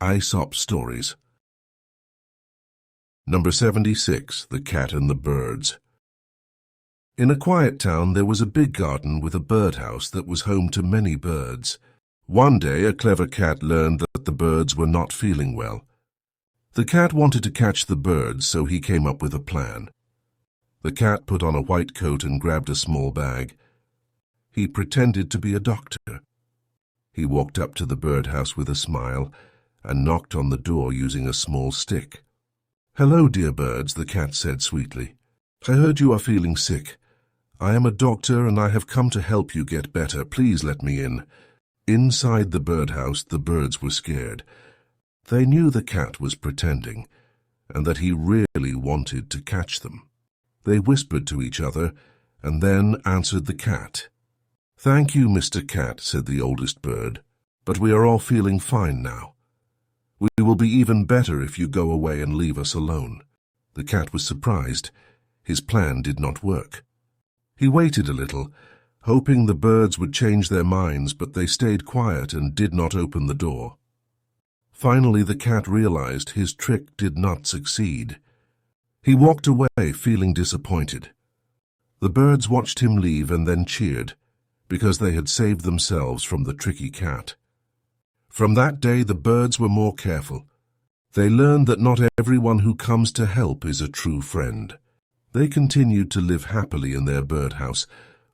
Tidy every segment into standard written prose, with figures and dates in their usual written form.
Aesop stories. Number 76, The Cat and the Birds. In a quiet town there was a big garden with a birdhouse that was home to many birds. One day a clever cat learned that the birds were not feeling well. The cat wanted to catch the birds, so he came up with a plan. The cat put on a white coat and grabbed a small bag. He pretended to be a doctor. He walked up to the birdhouse with a smile and knocked on the door using a small stick. "Hello, dear birds," the cat said sweetly. "I heard you are feeling sick. I am a doctor and I have come to help you get better. Please let me in." Inside the birdhouse, the birds were scared. They knew the cat was pretending and that he really wanted to catch them. They whispered to each other and then answered the cat. "Thank you, Mr. Cat," said the oldest bird, "but we are all feeling fine now. We will be even better if you go away and leave us alone." The cat was surprised. His plan did not work. He waited a little, hoping the birds would change their minds, but they stayed quiet and did not open the door. Finally, the cat realized his trick did not succeed. He walked away, feeling disappointed. The birds watched him leave and then cheered, because they had saved themselves from the tricky cat. From that day, the birds were more careful. They learned that not everyone who comes to help is a true friend. They continued to live happily in their birdhouse,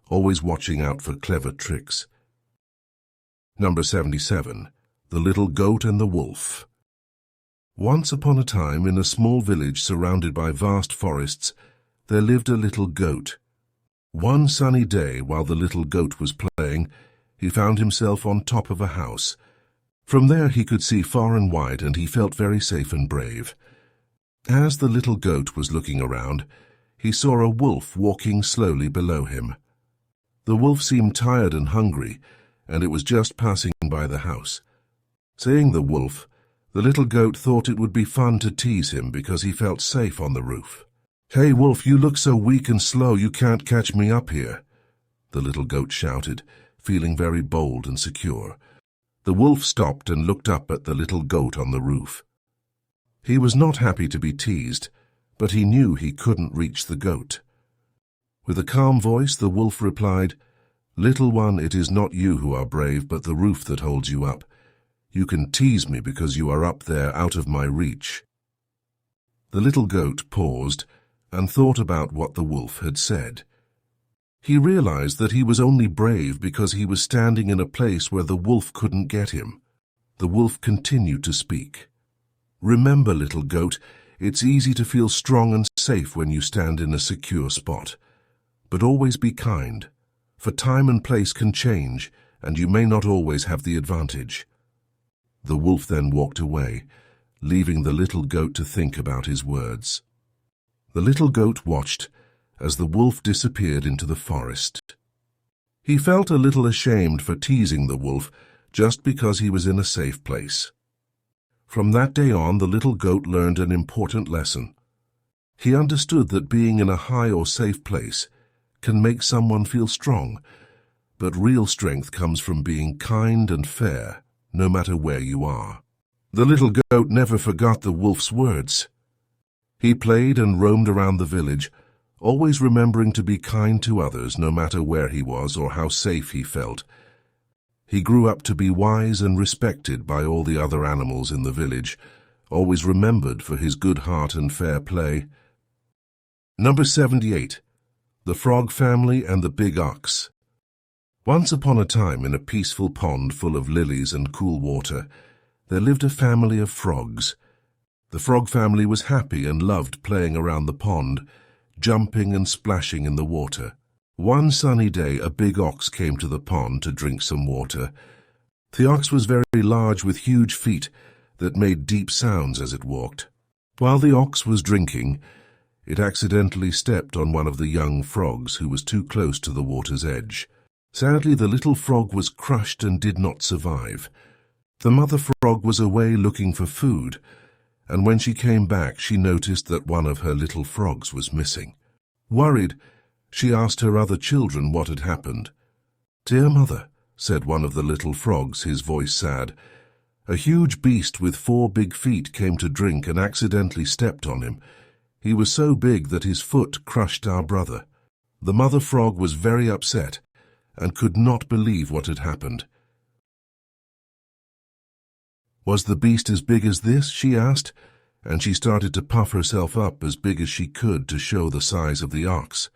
always watching out for clever tricks. Number 77, The Little Goat and the Wolf. Once upon a time, in a small village surrounded by vast forests, there lived a little goat. One sunny day, while the little goat was playing, he found himself on top of a house. From there he could see far and wide, and he felt very safe and brave. As the little goat was looking around, he saw a wolf walking slowly below him. The wolf seemed tired and hungry, and it was just passing by the house. Seeing the wolf, the little goat thought it would be fun to tease him because he felt safe on the roof. "Hey, wolf, you look so weak and slow, you can't catch me up here," the little goat shouted, feeling very bold and secure. The wolf stopped and looked up at the little goat on the roof. He was not happy to be teased, but he knew he couldn't reach the goat. With a calm voice, the wolf replied, "Little one, it is not you who are brave, but the roof that holds you up. You can tease me because you are up there out of my reach." The little goat paused and thought about what the wolf had said. He realized that he was only brave because he was standing in a place where the wolf couldn't get him. The wolf continued to speak. "Remember, little goat, it's easy to feel strong and safe when you stand in a secure spot. But always be kind, for time and place can change, and you may not always have the advantage." The wolf then walked away, leaving the little goat to think about his words. The little goat watched as the wolf disappeared into the forest. He felt a little ashamed for teasing the wolf just because he was in a safe place. From that day on, the little goat learned an important lesson. He understood that being in a high or safe place can make someone feel strong, but real strength comes from being kind and fair, no matter where you are. The little goat never forgot the wolf's words. He played and roamed around the village, always remembering to be kind to others no matter where he was or how safe he felt. He grew up to be wise and respected by all the other animals in the village, always remembered for his good heart and fair play. Number 78, The Frog Family and the Big Ox. Once upon a time, in a peaceful pond full of lilies and cool water, there lived a family of frogs. The frog family was happy and loved playing around the pond, jumping and splashing in the water. One sunny day, a big ox came to the pond to drink some water. The ox was very large with huge feet that made deep sounds as it walked. While the ox was drinking, it accidentally stepped on one of the young frogs who was too close to the water's edge. Sadly, the little frog was crushed and did not survive. The mother frog was away looking for food, and when she came back, she noticed that one of her little frogs was missing. Worried, she asked her other children what had happened. "Dear mother," said one of the little frogs, his voice sad, A huge beast with 4 big feet came to drink and accidentally stepped on him. He was so big that his foot crushed our brother. The mother frog was very upset and could not believe what had happened. "Was the beast as big as this?" she asked, and she started to puff herself up as big as she could to show the size of the ox.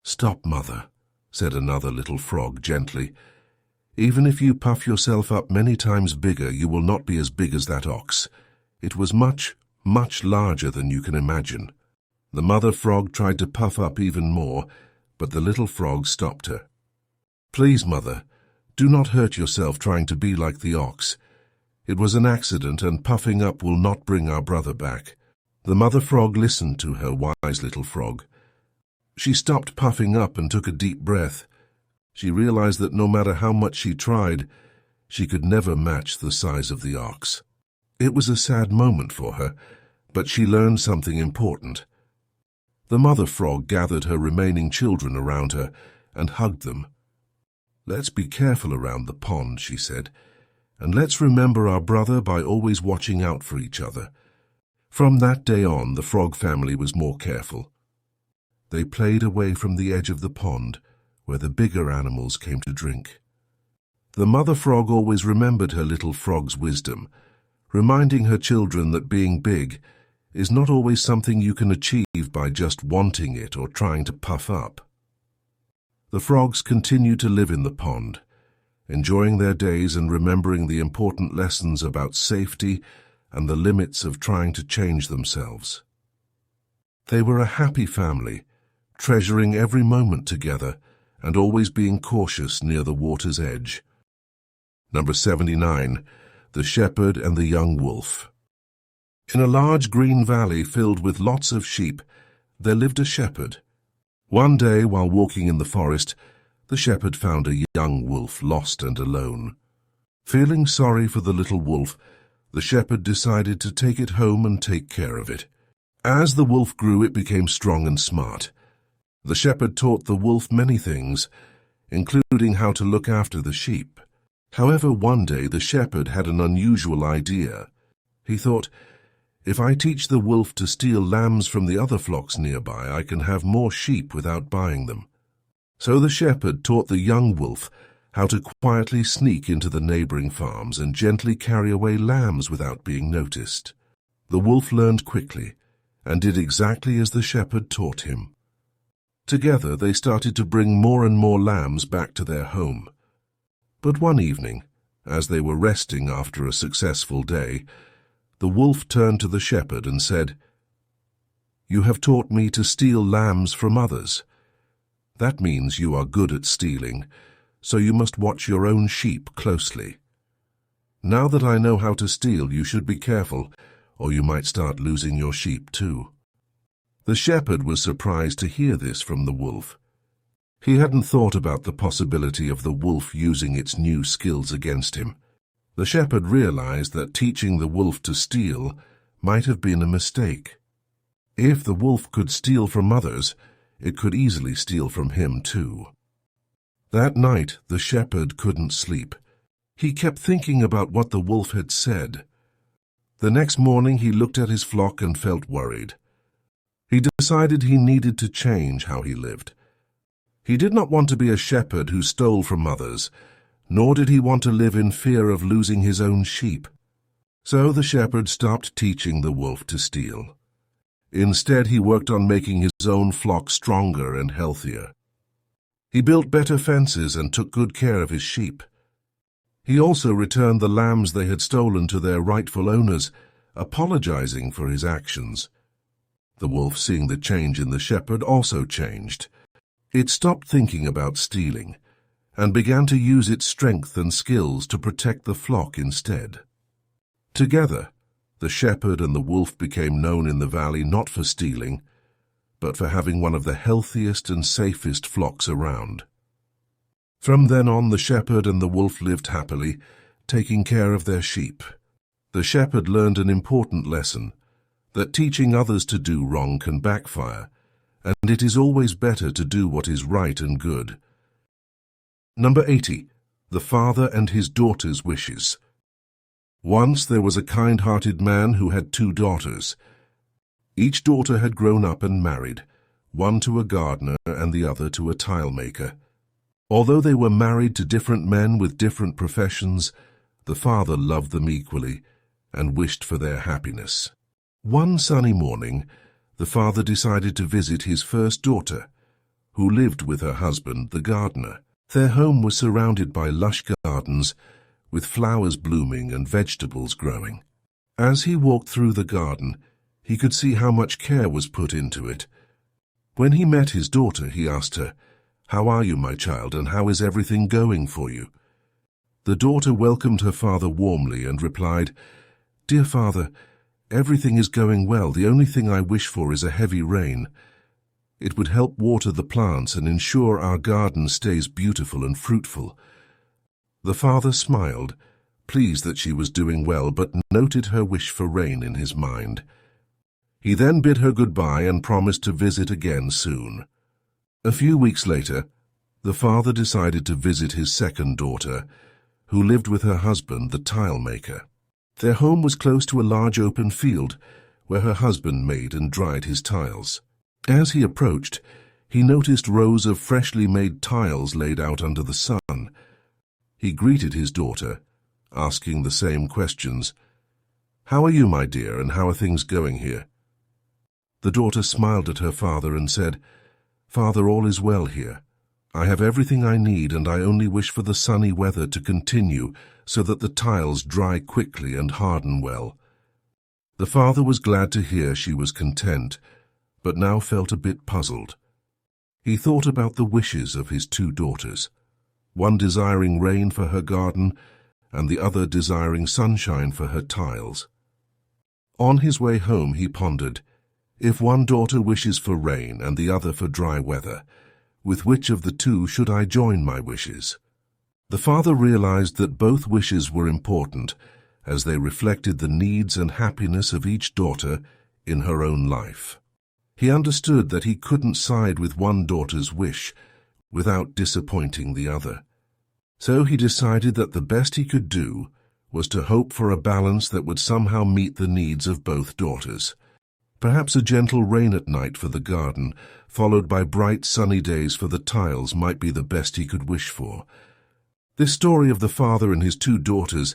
"Stop, mother," said another little frog gently. "Even if you puff yourself up many times bigger, you will not be as big as that ox. It was much, much larger than you can imagine." The mother frog tried to puff up even more, but the little frog stopped her. "Please, mother, do not hurt yourself trying to be like the ox. It was an accident, and puffing up will not bring our brother back." The mother frog listened to her wise little frog. She stopped puffing up and took a deep breath. She realized that no matter how much she tried, she could never match the size of the ox. It was a sad moment for her, but she learned something important. The mother frog gathered her remaining children around her and hugged them. "Let's be careful around the pond," she said, "and let's remember our brother by always watching out for each other." From that day on, the frog family was more careful. They played away from the edge of the pond, where the bigger animals came to drink. The mother frog always remembered her little frog's wisdom, reminding her children that being big is not always something you can achieve by just wanting it or trying to puff up. The frogs continued to live in the pond, enjoying their days and remembering the important lessons about safety and the limits of trying to change themselves. They were a happy family, treasuring every moment together and always being cautious near the water's edge. Number 79. The Shepherd and the Young Wolf. In a large green valley filled with lots of sheep, there lived a shepherd. One day, while walking in the forest, the shepherd found a young wolf lost and alone. Feeling sorry for the little wolf, the shepherd decided to take it home and take care of it. As the wolf grew, it became strong and smart. The shepherd taught the wolf many things, including how to look after the sheep. However, one day the shepherd had an unusual idea. He thought, "If I teach the wolf to steal lambs from the other flocks nearby, I can have more sheep without buying them." So the shepherd taught the young wolf how to quietly sneak into the neighboring farms and gently carry away lambs without being noticed. The wolf learned quickly and did exactly as the shepherd taught him. Together they started to bring more and more lambs back to their home. But one evening, as they were resting after a successful day, the wolf turned to the shepherd and said, "You have taught me to steal lambs from others. That means you are good at stealing, so you must watch your own sheep closely. Now that I know how to steal, you should be careful, or you might start losing your sheep too." The shepherd was surprised to hear this from the wolf. He hadn't thought about the possibility of the wolf using its new skills against him. The shepherd realized that teaching the wolf to steal might have been a mistake. If the wolf could steal from others, it could easily steal from him too. That night, the shepherd couldn't sleep. He kept thinking about what the wolf had said. The next morning, he looked at his flock and felt worried. He decided he needed to change how he lived. He did not want to be a shepherd who stole from others, nor did he want to live in fear of losing his own sheep. So the shepherd stopped teaching the wolf to steal. Instead, he worked on making his own flock stronger and healthier. He built better fences and took good care of his sheep. He also returned the lambs they had stolen to their rightful owners, apologizing for his actions. The wolf, seeing the change in the shepherd, also changed. It stopped thinking about stealing and began to use its strength and skills to protect the flock instead. Together, the shepherd and the wolf became known in the valley not for stealing, but for having one of the healthiest and safest flocks around. From then on, the shepherd and the wolf lived happily, taking care of their sheep. The shepherd learned an important lesson, that teaching others to do wrong can backfire, and it is always better to do what is right and good. Number 80. The Father and His Daughter's Wishes. Once there was a kind-hearted man who had 2 daughters. Each daughter had grown up and married, one to a gardener and the other to a tile-maker. Although they were married to different men with different professions, the father loved them equally and wished for their happiness. One sunny morning, the father decided to visit his first daughter, who lived with her husband, the gardener. Their home was surrounded by lush gardens, with flowers blooming and vegetables growing. As he walked through the garden, he could see how much care was put into it. When he met his daughter, he asked her, "How are you, my child, and how is everything going for you?" The daughter welcomed her father warmly and replied, "Dear father, everything is going well. The only thing I wish for is a heavy rain. It would help water the plants and ensure our garden stays beautiful and fruitful." The father smiled, pleased that she was doing well, but noted her wish for rain in his mind. He then bid her goodbye and promised to visit again soon. A few weeks later, the father decided to visit his second daughter, who lived with her husband, the tile maker. Their home was close to a large open field where her husband made and dried his tiles. As he approached, he noticed rows of freshly made tiles laid out under the sun. He greeted his daughter, asking the same questions. "How are you, my dear, and how are things going here?" The daughter smiled at her father and said, "Father, all is well here. I have everything I need, and I only wish for the sunny weather to continue so that the tiles dry quickly and harden well." The father was glad to hear she was content, but now felt a bit puzzled. He thought about the wishes of his 2 daughters, one desiring rain for her garden and the other desiring sunshine for her tiles. On his way home he pondered, if one daughter wishes for rain and the other for dry weather, with which of the 2 should I join my wishes? The father realized that both wishes were important, as they reflected the needs and happiness of each daughter in her own life. He understood that he couldn't side with one daughter's wish without disappointing the other. So he decided that the best he could do was to hope for a balance that would somehow meet the needs of both daughters. Perhaps a gentle rain at night for the garden, followed by bright sunny days for the tiles, might be the best he could wish for. This story of the father and his 2 daughters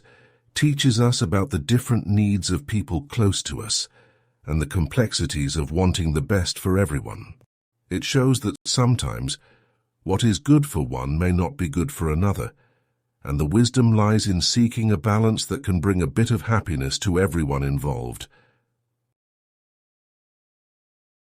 teaches us about the different needs of people close to us and the complexities of wanting the best for everyone. It shows that sometimes what is good for one may not be good for another, and the wisdom lies in seeking a balance that can bring a bit of happiness to everyone involved.